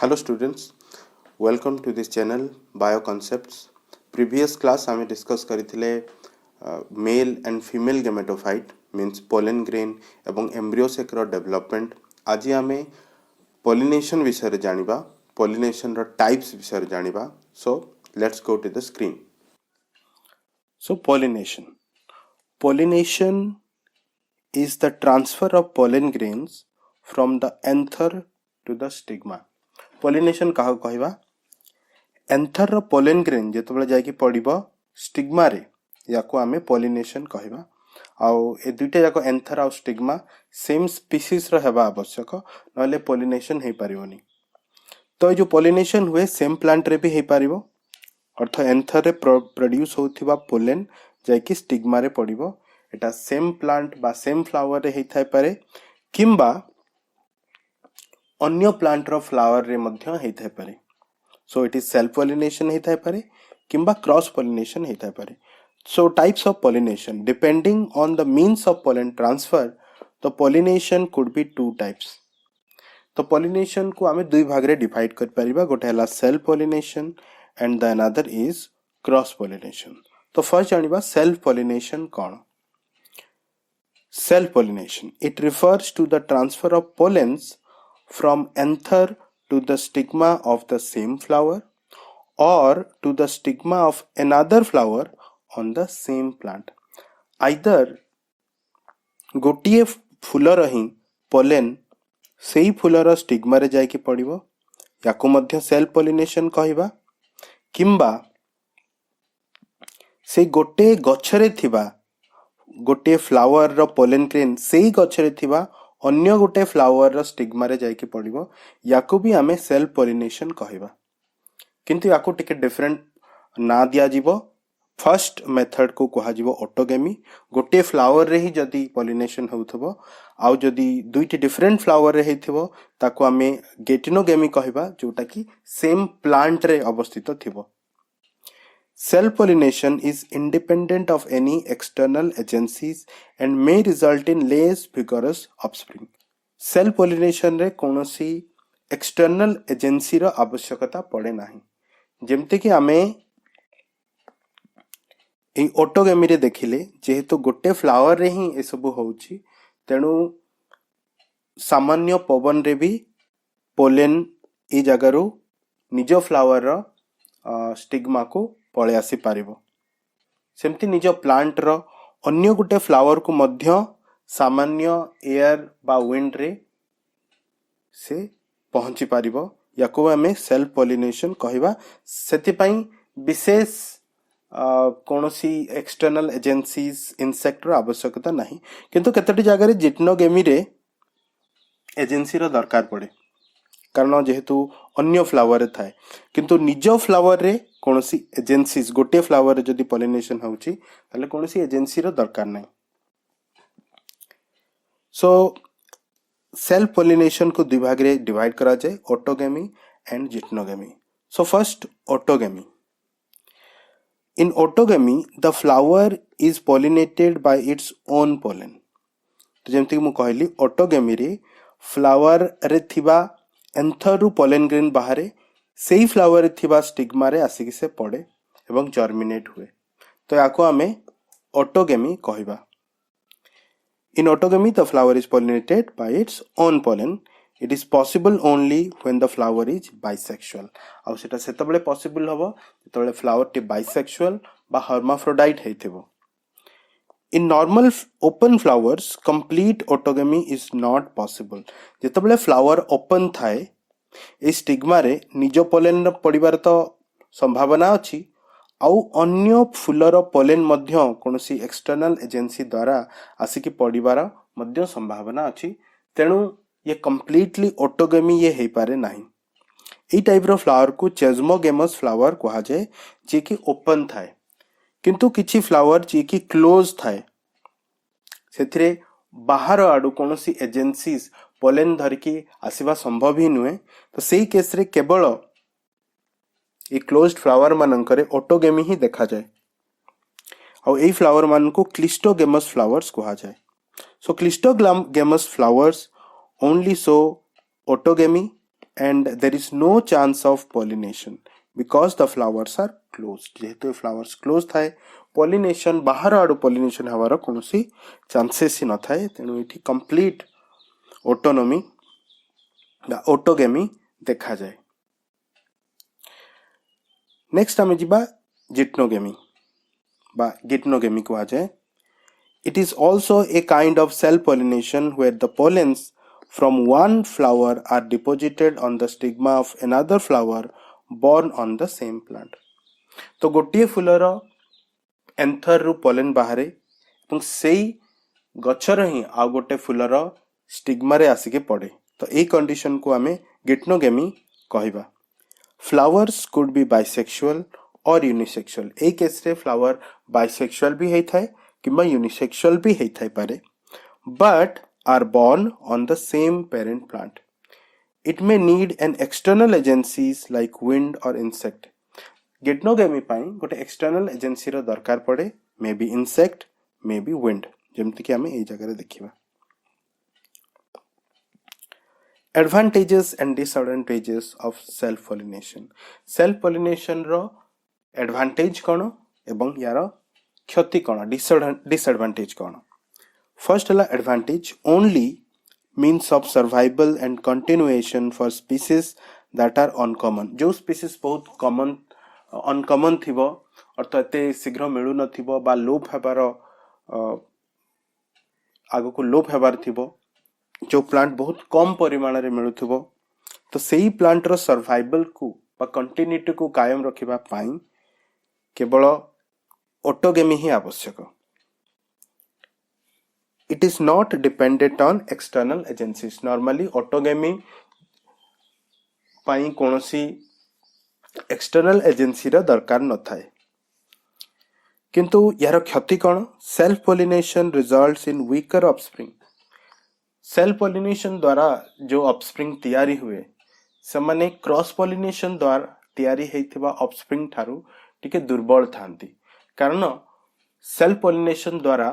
Hello students, welcome to this channel Bioconcepts. Previous class आमे discuss करिथिले male and female gametophyte means pollen grain एवं embryo सेक्र development. आज आमे pollination विषय रे जानिबा, पॉलिनेशन रो टाइप्स विषय रे जानिबा. So let's go to the screen. So pollination is the transfer of pollen grains from the anther to the stigma. Pollination काहा कहबा एंथर रो पोलन ग्रेन जेतबेले जाय कि पडिबो स्टिग्मा रे याको आमे पॉलिनेशन कहबा. आउ ए दुइटा जाको एंथर आ स्टिग्मा सेम स्पीसीज रो हेबा आवश्यक नले पॉलिनेशन हे पारिबोनी. तो ए जो पॉलिनेशन हुए सेम प्लांट रे भी हे पारिबो अर्थ एंथर रे प्रोड्यूस होथिबा पोलन जाय कि स्टिग्मा रे पडिबो. एटा सेम प्लांट बा सेम फ्लावर रे हे थाय पारे किंबा अन्य प्लांट रो फ्लावर रे मध्य हे थाय पारे. So it is self pollination हे थाय पारे किंबा क्रॉस pollination हे थाय पारे. So types of pollination depending on the means of pollen transfer, the pollination could be two types. तो pollination को आमे दुई भाग रे डिवाइड कर परिबा. गोटे हला self pollination and the another is cross pollination. तो फर्स्ट जानिबा self pollination कोन. Self pollination, it refers to the transfer of pollens from anther to the stigma of the same flower or to the stigma of another flower on the same plant. Either गोटिए फूलर ही pollen सेही फूलर stigma रे जाय कि पड़िबो याको मध्य self pollination कहबा किंबा से गोटे गछरे थिबा गोटे फ्लावर रो पोलेन ग्रेन सेही गछरे थिबा अन्य गोटे फ्लावर रो स्टिग्मा रे जाय कि पड़िबो याको भी आमे सेल्फ पॉलिनेशन कहबा. किंतु याको टिके डिफरेंट ना दिया जीवो. फर्स्ट मेथड को कहा जीवो ऑटोगेमी. गोटे फ्लावर रे ही जदी पॉलिनेशन होउथबो आउ जदी दुईटी डिफरेंट फ्लावर रे हेथिबो ताको आमे गेटिनोगेमी कहबा जोटा कि सेम प्लांट रे अवस्थित थिबो. Self pollination is independent of any external agencies and may result in less vigorous offspring. Self pollination रे कोनोसी external agency रो आवश्यकता पड़े नाही. जेमते कि आमे ए ऑटोगेमी रे देखिले जेहेतु गोटे फ्लावर रे ही ए सब होउची तेनु सामान्य पवन रे भी पोलेन ए जगारू निजो फ्लावर रो स्टिग्मा को पळे आसी पारिबो. सेमती निजो प्लांट रो अन्य गोटे फ्लावर को मध्य सामान्य एयर बा विंड रे से पहुंची पारिबो. याको हमें सेल्फ पॉलिनेशन कहबा. सेति पई विशेष कोनोसी एक्सटर्नल एजेंसीज इंसेक्ट रो आवश्यकता नाही. किंतु केतटी जगह रे जिटनोगेमी रे एजेंसी रो दरकार पड़े कारण जेहेतु अन्य फ्लावर थाए किंतु निजो फ्लावर रे कोनोसी एजेंसीज गोटे फ्लावर रे जदी पॉलिनेशन होउची ताले कोनोसी एजेंसी रो दरकार नाही. सो सेल्फ पॉलिनेशन को दुई भाग रे डिवाइड करा जाए autogamy and xenogamy. So first autogamy. In autogamy the flower is pollinated by its own pollen. तो जेमति मु कहली ऑटोगेमी रे फ्लावर रे थिबा एंथर रु पोलन ग्रेन बाहरे सेही फ्लावर रे थिबा स्टिग्मा रे आसी कि से पड़े एवं जर्मिनेट हुए. तो याको आमे ऑटोगेमी कहबा. In autogamy, the flower is pollinated by its own pollen. It is possible only when the flower is bisexual. आउ सेटा सेतबेले पॉसिबल हबो जेतबेले फ्लावर टी bisexual बा hermaphrodite हेथिबो. In normal open flowers, complete autogamy is not possible. जेतबेले flower open थाए ए स्टिग्मा रे निजो पोलेन पडिबार तो संभावना अछि आउ अन्य फूलर पोलेन मध्य कोनोसी एक्सटर्नल एजेंसी द्वारा आसिकी पडिबार मध्य संभावना अछि. तेणु ये कंप्लीटली ऑटोगेमी ये हे पारे नाही. ए टाइप रो फ्लावर को चेस्मोगेमस फ्लावर कहा जाए जे कि ओपन थाए किंतु किछि फ्लावर जे कि क्लोज थाए सेथिरे बाहर आडू कोनोसी एजेंसीज पोलेन धरकी आसीबा संभव ही नुहे. तो सेही केस रे केवल ए क्लोज्ड फ्लावर मानकरे ऑटोगेमी ही देखा जाए. और ए फ्लावर मान को क्लिस्टोगेमस फ्लावर्स कहा जाए. So cleistogamous flowers only show autogamy and there is no chance of pollination because the flowers are closed. जेहेतु flowers closed थाए pollination बाहर आड़ू pollination हवार कौनसी chances ही न थाए तेणु इठी complete autonomy बा autogamy देखा जाए. नेक्स्ट आमे जिबा जिटनोगेमी बा गिटनोगेमी को आ जाए. It is also a kind of cell pollination where the pollens from one flower are deposited on the stigma of another flower born on the same plant. तो गोटिए Fuller anther रु pollen बाहरे এবং সেই गछर ही आ गोटे फुलर स्टिग्मा रे आसिके पड़े. तो এই कंडीशन को आमे गिटनोगेमी कहिबा. फ्लावर्स कुड बी बाइसेक्सुअल और यूनिसेक्सुअल. ए केस रे फ्लावर बाइसेक्सुअल भी हेइ थाए किंबा यूनिसेक्सुअल भी हेइ थाई पारे, but are born on the same parent plant. It may need an external agencies like wind or insect. Geitonogamy पाई गोटे एक्सटर्नल एजेंसी रो दरकार पड़े, may be insect may be wind, जेमति कि आमे एई जगह रे देखिबा. Advantages and disadvantages of self pollination. Self pollination रो एडवांटेज कोन एवं यार क्षति कोन, डिसएडवांटेज कोन. फर्स्ट हला advantage, only means of survival and continuation for species that are uncommon. जो स्पीसीज बहुत कॉमन अनकॉमन थिबो अर्थात एते शीघ्र मिलु नथिबो बा लोप हेबार आगो को लोप हेबार थिबो, जो प्लांट बहुत कम परिमाण रे मिलुथिबो, तो सेही प्लांट रो सर्वाइवल को बा कंटिन्यूटी को कायम रखिबा पाई केवल ऑटोगेमी ही आवश्यक. It is not dependent on external agencies. Normally autogamy पाई कोनोसी एक्सटर्नल एजेंसी रा दरकार न थाए. किंतु यार क्षति कोन, self pollination results in weaker offspring. Self pollination द्वारा जो ऑफस्प्रिंग तैयारी हुए से माने क्रॉस पॉलिनेशन द्वारा तैयारी हेइथिबा ऑफस्प्रिंग थारु टिके दुर्बल थांती, कारण सेल्फ पॉलिनेशन द्वारा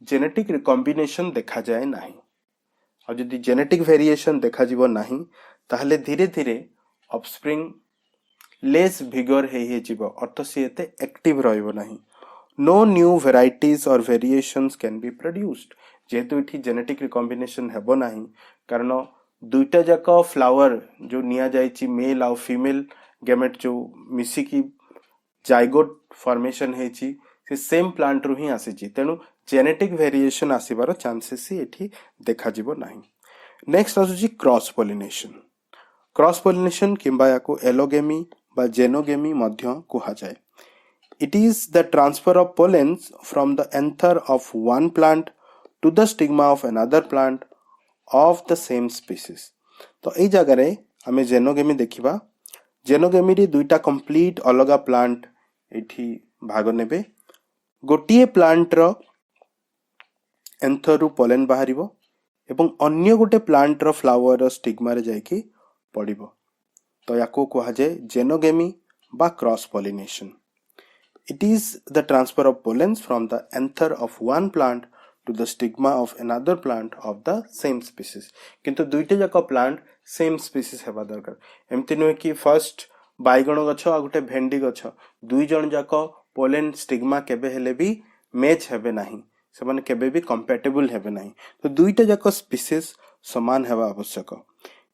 जेनेटिक रिकॉम्बिनेशन देखा जाए नाही. और यदि जेनेटिक वेरिएशन देखा जीवो नाही ताहले धीरे धीरे ऑफस्प्रिंग लेस भिगर हे जीवो, अर्थ से एते एक्टिव रहइबो नाही. नो न्यू वेराइटीज और वेरिएशंस कैन बी प्रोड्यूस्ड. जेहेतु इठी जेनेटिक रिकॉम्बिनेशन हेबो नाही, कारण दुईटा जाक फ्लावर जो निया जायछि मेल और फीमेल गेमेट जो मिसी की जाइगोट फॉर्मेशन हेछि से सेम प्लांट रु ही आसीछि, तेनु जेनेटिक वेरिएशन आसीबार चांसेस ही एठी देखा जीवो नाही. नेक्स्ट आसुछि क्रॉस पॉलिनेशन. क्रॉस पॉलिनेशन किंबा याको एलोगेमी बा जेनोगेमी मध्य कुहा जाए. It is the transfer of pollens from the anther of one plant to the stigma of another plant of the same species. तो एई जगह रे हमें जेनोगेमी देखिबा. जेनोगेमी रे दुईटा कंप्लीट अलगा प्लांट एठी भाग नेबे. गोटिए प्लांट रो एंथर रु पोलेन बाहरिबो एवं अन्य गोटे प्लांट रो फ्लावर रो स्टिग्मा रे जायकी पड़िबो. तो याको कुहा जाए जेनोगेमी बा cross pollination. It is the transfer of pollens from the anther of one plant to the stigma of another plant of the same species. किंतु दुईटे जाक प्लांट सेम स्पीसीज हेबा दरकार. एमति नुहे कि फर्स्ट बाइगण गछ आ गोटे भेंडी गछ दुई जण जाक पोलेन स्टिग्मा केबे हेले भी मैच हेबे नाही, से माने केबे भी कंपैटिबल हेबे नाही. तो दुईटे जाक स्पीसीज समान हेबा आवश्यक.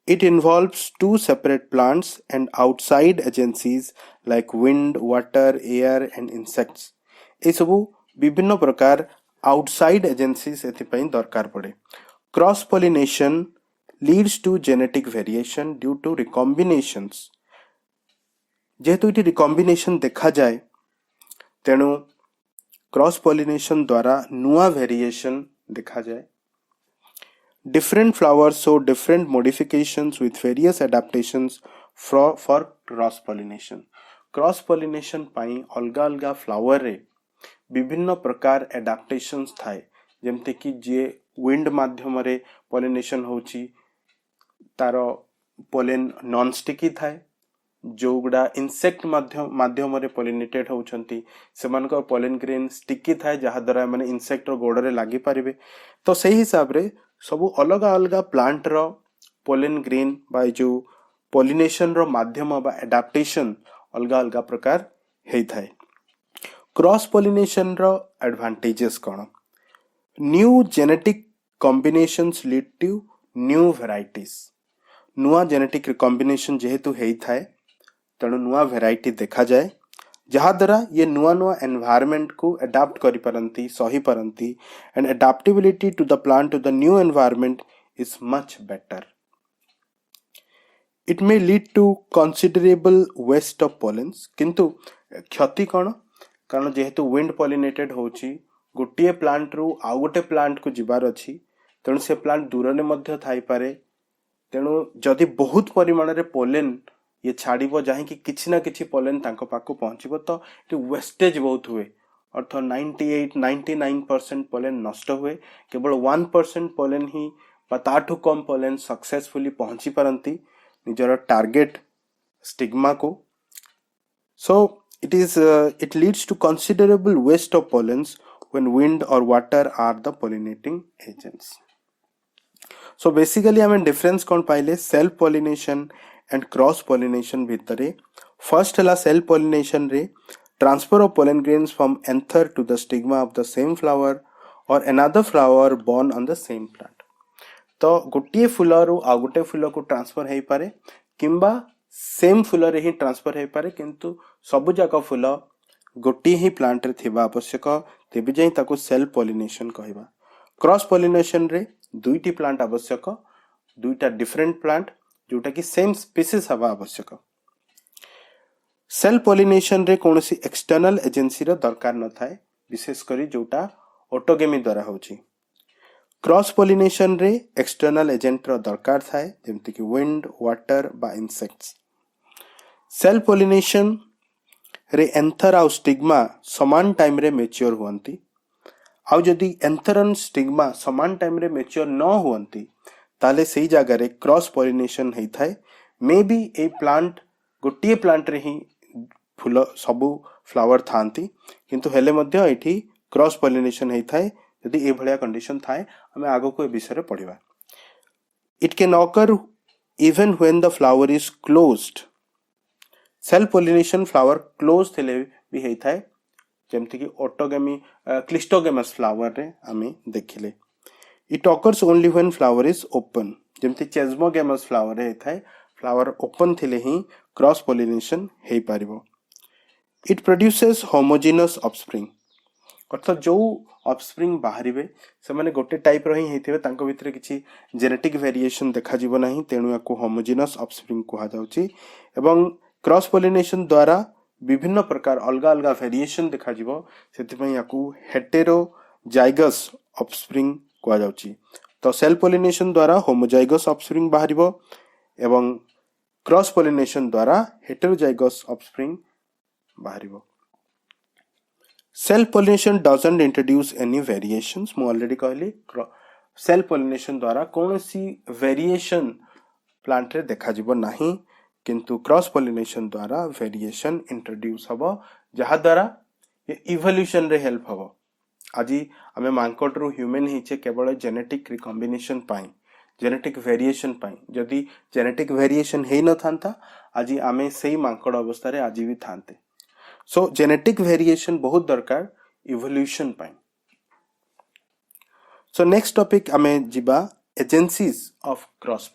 It involves two separate plants and outside agencies like wind, water, air and insects. ए सबु विभिन्न प्रकार outside agencies एथिपाई दरकार पड़े. Cross pollination leads to genetic variation due to recombinations. जेहेतु इटी recombination देखा जाए तेणु क्रॉस पॉलिनेशन द्वारा नुआ वेरिएशन देखा जाए. Different flowers show different modifications with various adaptations for cross pollination. Cross pollination पाई अलगा अलगा फ्लावर रे विभिन्न प्रकार एडाप्टेशंस थाए, जेमते कि जे विंड माध्यम रे पॉलिनेशन होची तारो पोलेन नॉन स्टिकी थाए, जो गुडा इंसेक्ट माध्यम रे पॉलिनेटेड होचंती सेमानक पोलेन ग्रेन स्टिकी थाए जहा द्वारा माने इंसेक्ट रो गोड़ रे लागि पारिबे. तो सही हिसाब रे सबु अलग अलग प्लांट रो पोलेन ग्रेन बा जो पॉलिनेशन रो माध्यम बा एडाप्टेशन अलगा अलगा प्रकार हेई थाए क्रॉस पॉलिनेशन रो एडवांटेजेस कोन new genetic combinations lead to new varieties नुआ जेनेटिक कॉम्बिनेशन जेहेतु हेई थाए तेणु नुआ वेराइटी देखा जाए जहाद्वारा ये नुआ नुआ एनवायरमेंट को एडाप्ट करि परंती सही परंती and adaptability to the plant to the new environment is much better it may lead to considerable waste of pollens किंतु क्षति कौन कारण जेहेतु विंड पॉलिनेटेड होची गोटे प्लांट रु आउ गोटे प्लांट को जिबार अछि तेणु से प्लांट दूर ने मध्य थाई पारे तेणु जदि बहुत परिमाण रे पोलेन ये छाड़िबो जहाँ कि किछि ना किछि पोलेन तांको पाखु पहुँचबो तो ये वेस्टेज बहुत हुए अर्थ 98-99% पोलेन नष्ट हुए केवल 1% पोलेन ही ताठू कम पोलेन सक्सेसफुली पहुँची पारंती निजर टार्गेट स्टिग्मा को सो it leads to considerable waste of pollens when wind or water are the pollinating agents. So basically हमें difference कौन पाइले self pollination and cross pollination भितरे first हला self pollination रे transfer of pollen grains from anther to the stigma of the same flower or another flower born on the same plant. तो गोटे फूल रु आ गोटे फूल को ट्रांसफर हेई पारे किंबा सेम फूल रे ही ट्रांसफर हेई पारे किंतु सबु जाक फूल गोटे ही प्लांट रे थिबा आवश्यक तेबे जाई ताको सेल्फ पॉलिनेशन कहबा क्रॉस पॉलिनेशन रे दुईटी प्लांट आवश्यक दुईटा डिफरेंट प्लांट जोटा कि सेम स्पीसीज हवा आवश्यक सेल्फ पॉलिनेशन रे कोनोसी एक्सटर्नल एजेंसी रो दरकार न थाए विशेष करी जोटा ऑटोगेमी द्वारा होची क्रॉस पॉलिनेशन रे एक्सटर्नल एजेंट रो दरकार थाए जेमति कि विंड वाटर बा इंसेक्ट्स सेल्फ पॉलिनेशन रे एंथर आउ स्टिग्मा समान टाइम रे मैच्योर हुअंती आउ जदि एंथर एंड स्टिग्मा समान टाइम रे मैच्योर न हुअंती ताले सही जगह रे क्रॉस पॉलिनेशन हेई थाए मे बी ए प्लांट गोटिए प्लांट रे ही फूल सबु फ्लावर थांती किंतु हेले मध्य एठी क्रॉस पॉलिनेशन हेई थाए यदि ए भलिया कंडीशन थाए हमें आगो को ए विषय रे पढिबा it can occur even when the flower is closed self pollination flower close थिले भी हेई थाए जेमति कि ऑटोगेमी क्लिस्टोगेमस फ्लावर रे हमें देखिले it occurs only when flower is open जेमति चेस्मोगेमस फ्लावर रे थाए फ्लावर ओपन थिले ही क्रॉस पॉलिनेशन हेई पारिबो इट प्रोड्यूसेस होमोजेनस ऑफस्प्रिंग अर्थात जो ऑफस्प्रिंग बाहरिबे से माने गोटे टाइप रो ही हेथिबे तांको भितरे किछि जेनेटिक वेरिएशन देखा जिवो नाही तेनु याको होमोजेनस ऑफस्प्रिंग कुहा जाउची एवं क्रॉस पॉलिनेशन द्वारा विभिन्न प्रकार अलग अलग वेरिएशन देखा जिवो सेति याकू हेटेरोजाइगस ऑफस्प्रिंग कुहा जाउची तो सेल्फ पॉलिनेशन द्वारा होमोजाइगस ऑफस्प्रिंग बाहरिबो एवं क्रॉस पॉलिनेशन द्वारा हेटेरोजाइगस ऑफस्प्रिंग बाहरिबो self pollination doesn't introduce any variations मु ऑलरेडी कहली सेल्फ पॉलिनेशन द्वारा कोनोसी वेरिएशन प्लांट रे देखा जिवो नाही किंतु क्रॉस पॉलिनेशन द्वारा वेरिएशन इंट्रोड्यूस हबो जहा द्वारा ये इवोल्यूशन रे हेल्प हबो आजि आमे मांकड रु ह्यूमन हिचे केवल जेनेटिक रिकॉम्बिनेशन पाई जेनेटिक वेरिएशन पाई जदि जेनेटिक वेरिएशन हेई न थांता आजि आमे सेही मांकड अवस्था रे आजि भी थांते सो जेनेटिक वेरिएशन बहुत दरकार इवोल्यूशन पाई सो नेक्स्ट टॉपिक आमे जिबा एजेंसीज ऑफ क्रॉस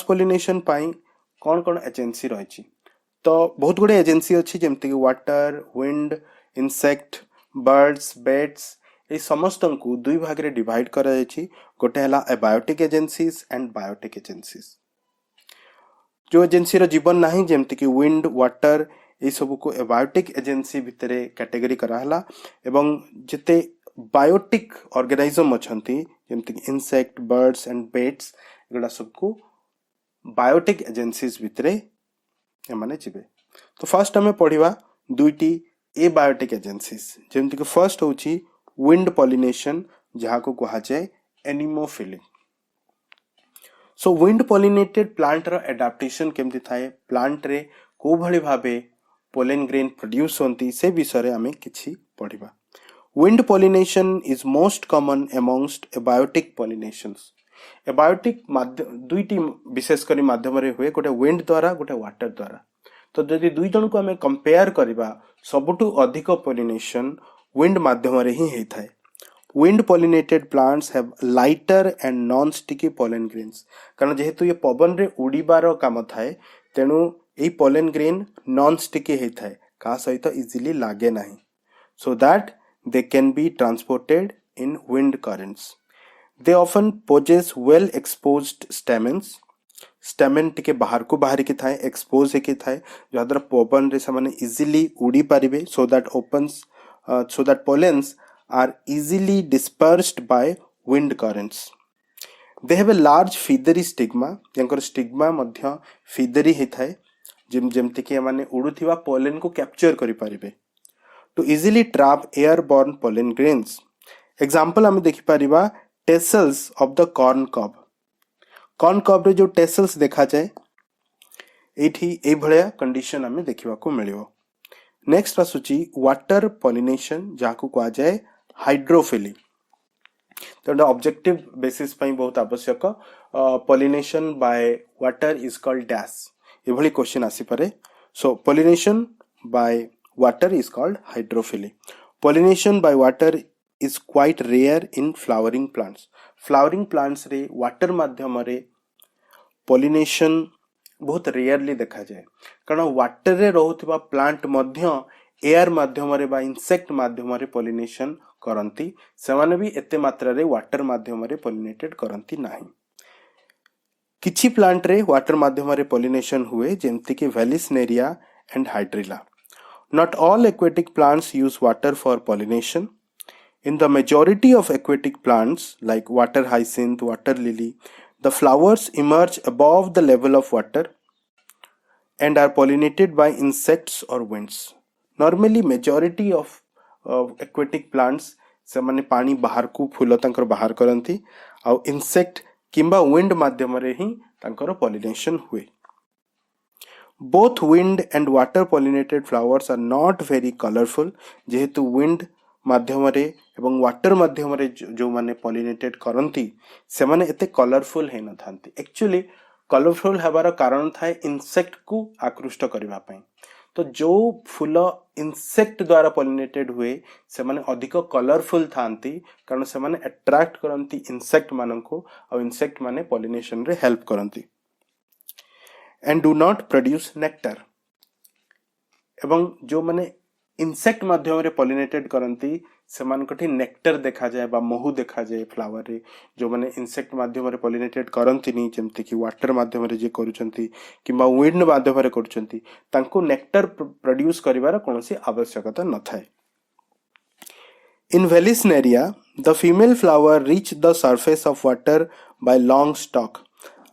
पॉलिनेशन पाई कौन कौन एजेंसी रही तो बहुत गुड़े एजेंसी अच्छी जमती कि water wind insect birds bats ये समस्त को दुई भाग रे डिवाइड करा जायछि गोटे हला abiotic agencies and biotic agencies जो एजेंसी रो जीवन नाही जेमति कि विंड वाटर ये सब को एबायोटिक एजेंसी भितरे कैटेगरी करा हला एवं जते बायोटिक ऑर्गेनिज्म अछंती जेमति कि इंसेक्ट बर्ड्स एंड बेट्स एगुडा सब को बायोटिक एजेंसीज भितरे एमाने जिबे तो फर्स्ट हमें पढ़िबा दुईटी ए बायोटिक एजेंसीज जेमति कि फर्स्ट होची विंड पॉलिनेशन जहाँ को कहा जाए anemophily so wind pollinated plant रो एडाप्टेशन केमति थाए प्लांट रे को भली भाबे पोलेन ग्रेन प्रोड्यूस होंती से विषय रे हमें किछि पढ़िबा wind pollination is most common amongst abiotic pollinations abiotic दुईटी विशेष करी माध्यम रे हुए गोटे विंड द्वारा गोटे वाटर द्वारा तो जदि दुई जन को आम कंपेयर करबा सबुठु अधिक पॉलिनेशन विंड माध्यम रे ही होता है wind pollinated plants have lighter and non sticky pollen grains कारण जेहेतु ये पवन रे उड़ीबार काम थाए तेणु यही pollen grain non sticky होता है का सहित इजीली लागे नहीं so that they can be transported in wind currents they often possess well exposed stamens stamen टिके बाहर को बाहर की थाए expose है की थाए जहां पवन रे समान इजीली उड़ी पारिबे so that pollens are easily dispersed by wind currents. They have a large feathery stigma. यांकर स्टिग्मा मध्य feathery हिथाए जेमती कि माने उड़ुथिवा pollen को capture करि पारिबे. To easily trap airborne pollen grains. Example हमें देखि Paribas tassels of the corn cob. Corn cob रे जो tassels देखा जाए एठी ए भलिया कंडीशन हमें देखिबा को मिलियो. नेक्स्ट आसुची वाटर पॉलिनेशन जाको कहा जाए हाइड्रोफिली तो ऑब्जेक्टिव बेसिस पई बहुत आवश्यक pollination by water is called dash ये भली क्वेश्चन आसी पारे so pollination by water is called hydrophily pollination by water is quite rare in flowering plants रे वाटर माध्यम रे पॉलिनेशन बहुत रेयरली देखा जाए कारण वाटर रे रहुथिबा प्लांट मध्य एयर माध्यम रे बा इंसेक्ट माध्यम रे पॉलिनेशन करंती सेमाने भी एते मात्रा रे वाटर माध्यम रे पॉलिनेटेड करंती नाही किछि प्लांट रे वाटर माध्यम रे पॉलिनेशन हुए जेमति कि Vallisneria and hydrilla not all aquatic plants use water for pollination in the majority of aquatic plants like water hyacinth water lily the flowers emerge above the level of water and are pollinated by insects or winds. Normally majority of aquatic plants ସେମାନେ ପାଣି ବାହାରକୁ ଫୁଲ ତାଙ୍କର ବାହାର କରନ୍ତି ଆଉ insect କିମ୍ବା wind ମାଧ୍ୟମରେ ହିଁ ତାଙ୍କର ପଲିନେସନ ହୁଏ. Both wind and water pollinated flowers are not very colorful ଯେହେତୁ wind माध्यमरे एवं वाटर माध्यमरे जो माने पॉलिनेटेड करंती से माने एते कलरफुल है न थांती एक्चुअली कलरफुल हेबार कारण थाए इंसेक्ट को आकृष्ट करबा पई तो जो फूल इंसेक्ट द्वारा पॉलिनेटेड हुए से माने अधिक कलरफुल थांती कारण से माने अट्रैक्ट करंती इंसेक्ट मानको और इंसेक्ट माने पॉलिनेशन रे हेल्प करंती and do not produce nectar एवं जो माने इंसेक्ट माध्यम रे पॉलिनेटेड करंती सेमान कठी नेक्टर देखा जाए बा महू देखा जाए फ्लावर रे जो माने इंसेक्ट माध्यम रे पॉलिनेटेड करंती नी जेमति कि वाटर माध्यम रे जे करूचंती किबा विंड माध्यम रे करूचंती तांको नेक्टर प्रोड्यूस करिवार कोनोसी आवश्यकता न थाए in Vallisneria the female flower reach the surface of water by long stalk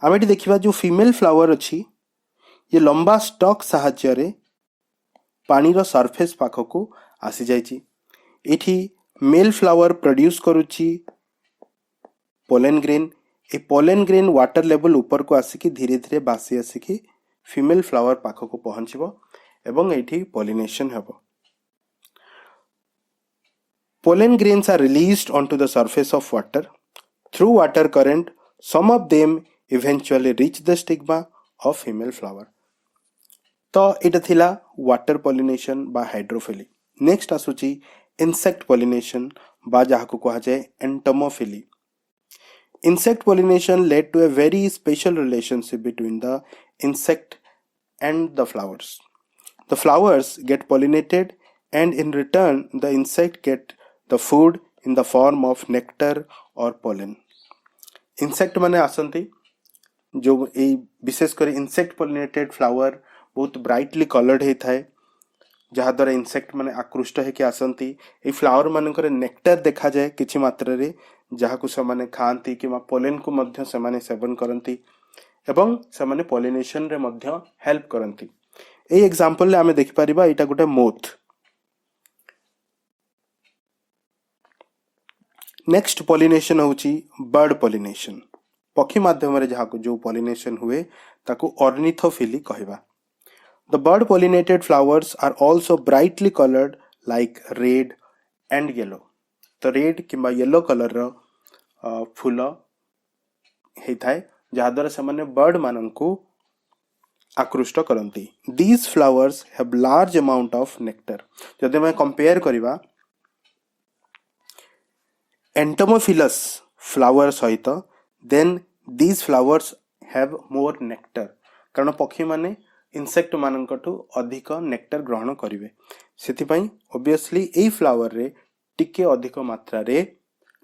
आमेटी देखिबा जो फीमेल फ्लावर अछि ये लंबा स्टॉक सहाय्य रे पानी रो सरफेस पाखको आसी जाइछि एठी मेल फ्लावर प्रोड्यूस करूछि पोलन ग्रेन ए पोलन ग्रेन वाटर लेवल ऊपर को आसिकी धीरे धीरे बासी आसिकी फीमेल फ्लावर पाखको पहुंचबो एवं एठी पॉलिनेशन हेबो pollen grains are released onto the surface of water through water current some of them eventually reach the stigma of female flower तो इटा थिला वाटर पॉलिनेशन बा हाइड्रोफिली नेक्स्ट आसुची इंसेक्ट पॉलिनेशन बा जाहाको कहा जाए entomophily insect pollination led to a very special relationship between the insect and the flowers get pollinated and in return the insect get the food in the form of nectar और pollen insect माने आसंती जो ए विशेष कर insect pollinated flower बहुत brightly coloured है थाए जहा द्वारा इंसेक्ट माने आकृष्ट है कि आसंती ए फ्लावर मानकर नेक्टर देखा जाए किछि मात्रा रे जहा को से माने खांती किमा पोलन को मध्य से माने सेवन करंती एवं से माने पॉलिनेशन रे मध्य हेल्प करंती ए एग्जांपल ले हमें देख परिबा एटा गोटे मोथ नेक्स्ट पॉलिनेशन होची बर्ड पॉलिनेशन पक्षी माध्यम रे जहा को जो पॉलिनेशन हुए ताको ऑर्निथोफिली कहबा The bird pollinated flowers are also brightly colored like red and yellow. तो रेड किंबा येलो कलर रो फूल होता है जहाद्वारा से बर्ड मानू आकृष्ट करती। These flowers have large amount of nectar. जदि मैं कंपेयर करवा एंटोमोफिलस फ्लावर सहित then these flowers have more nectar, कारण पक्षी माने इनसेक्ट मानकठू अधिक नेक्टर ग्रहण करेंगे से ओबियसली यही फ्लावर रे टिके अधिक मात्रा रे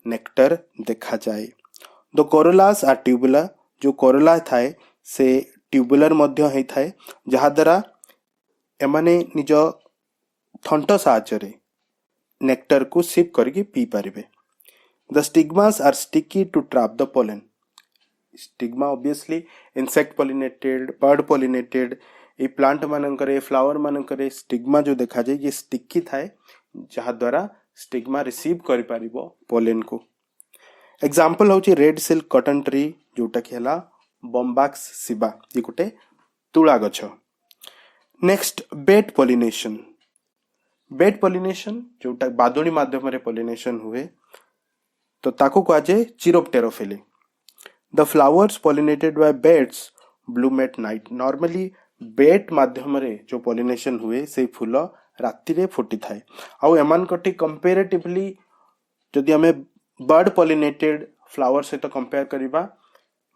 नेक्टर देखा जाए। द कोरोलास आर ट्यूबुलर, जो कोरोला थाए से ट्यूबुलर मध्य होई थाए जहाद्वारा एमाने निज थंट साहाय्य नेक्टर को सिप करके पी पारिबे। The stigmas are sticky to trap the pollen. Stigma obviously insect pollinated, bird pollinated, ये प्लांट मानकरे फ्लावर मानकरे स्टिग्मा जो देखा जाए ये स्टिकी थाए जहाद्वारा स्टिग्मा रिसीव कर पारिबो पोलेन को। एग्जांपल होची रेड सिल्क कॉटन ट्री जोटा कि हला बॉम्बाक्स सिबा, ये गोटे तुला गछ। नेक्स्ट बेट पॉलिनेशन। बेट पॉलिनेशन जोटा बादुड़ी माध्यम रे पॉलिनेशन हुए तो ताको कहा जाए chiropterophily. The flowers pollinated by bats bloom at night. Normally bat माध्यम रे जो पॉलिनेशन हुए से फूल राति रे फुटी थाए। आउ एमान कटी कंपैरेटिवली जदि हमें बर्ड पॉलिनेटेड फ्लावर सहित कंपेयर करिबा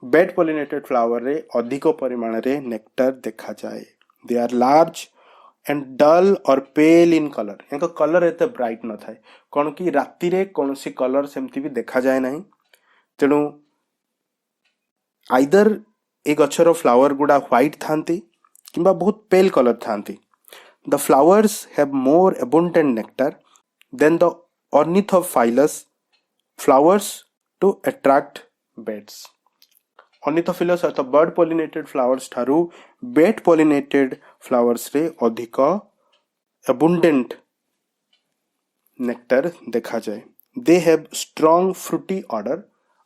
बेट पॉलिनेटेड फ्लावर रे अधिक परिमाण रे नेक्टर देखा जाए। They are large and dull और पेल इन कलर। इनका कलर एते ब्राइट न थाए कौन कि राति रे कौनसी कलर सेमती भी देखा जाए नहीं, तेणु आइदर ए गछर फ्लावर गुडा व्हाइट थांती किंबा बहुत पेल कलर थांती। The flowers have more abundant nectar than the ornithophilous flowers to attract bats. Ornithophilous अर्थात बर्ड पॉलिनेटेड फ्लावर्स ठारू बेट पॉलिनेटेड फ्लावर्स रे अधिक अबुंडेंट नेक्टर देखा जाए। They have strong fruity odour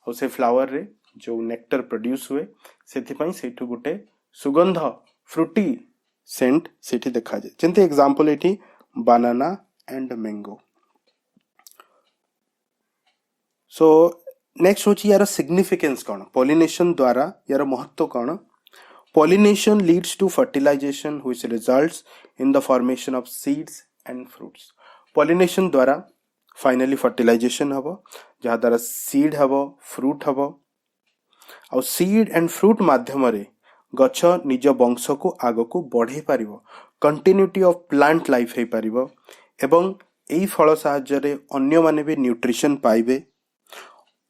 और से फ्लावर रे जो नेक्टर प्रोड्यूस हुए सेथिपाई सेठू गुटे सुगंध फ्रूटी सेंट सेठी देखा जाए। जेंते एग्जांपल एठी banana and mango. So next होची यार सिग्निफिकेंस कौन, पॉलिनेशन द्वारा यार महत्व कौन। Pollination leads to fertilisation which results in the formation of seeds and fruits. Pollination द्वारा फाइनली फर्टिलाइजेशन हबो जहा द्वारा सीड हबो, फ्रूट हबो और सीड एंड फ्रूट माध्यम रे गछ निज वंश को आग को बढ़े पारिबो, कंटिन्यूटी ऑफ प्लांट लाइफ हे पारिबो एवं एई फल साहाय्य रे अन्य माने भी न्यूट्रिशन पाइबे।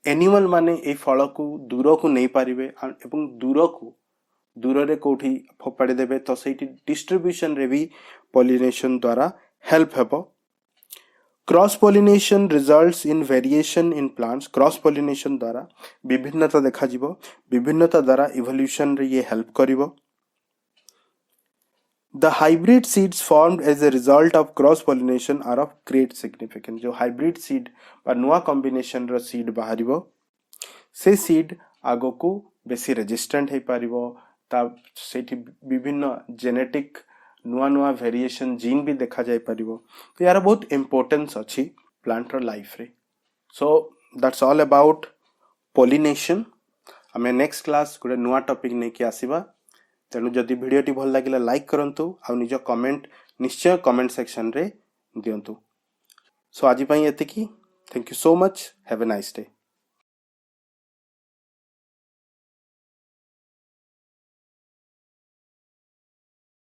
एनिमल माने ए फल को दूर को नहीं पारिबे एवं दूर रे कोठी फोपाड़ी देबे तो सेठी डिस्ट्रीब्यूशन रे भी पॉलिनेशन द्वारा हेल्प हेबो। Cross pollination results in variation in plants. Cross pollination द्वारा विभिन्नता देखा जिवो, विभिन्नता द्वारा इवोल्यूशन रे ये help करिवो। The hybrid seeds formed as a result of cross pollination are of great significance। जो हाइब्रिड सीड बा नुआ कॉम्बिनेशन रो सीड बाहरिबो से सीड आगो को बेसी रेजिस्टेंट हे पारिबो, ता सेठी विभिन्न जेनेटिक नुआ नुआ वेरिएशन जीन भी देखा जाय पारिबो। तो यार बहुत इंपोर्टेंस अछि प्लांट रो लाइफ रे। So that's all about pollination. हमें नेक्स्ट क्लास गोटे नुआ टॉपिक नै कि आसीबा। तेणु जदि भिडियोटी भल लागिला लाइक करंतु आ निज कमेंट निश्चय कमेंट सेक्शन रे दियंतु। सो आज पई एतिकी। Thank you so much. Have a nice day.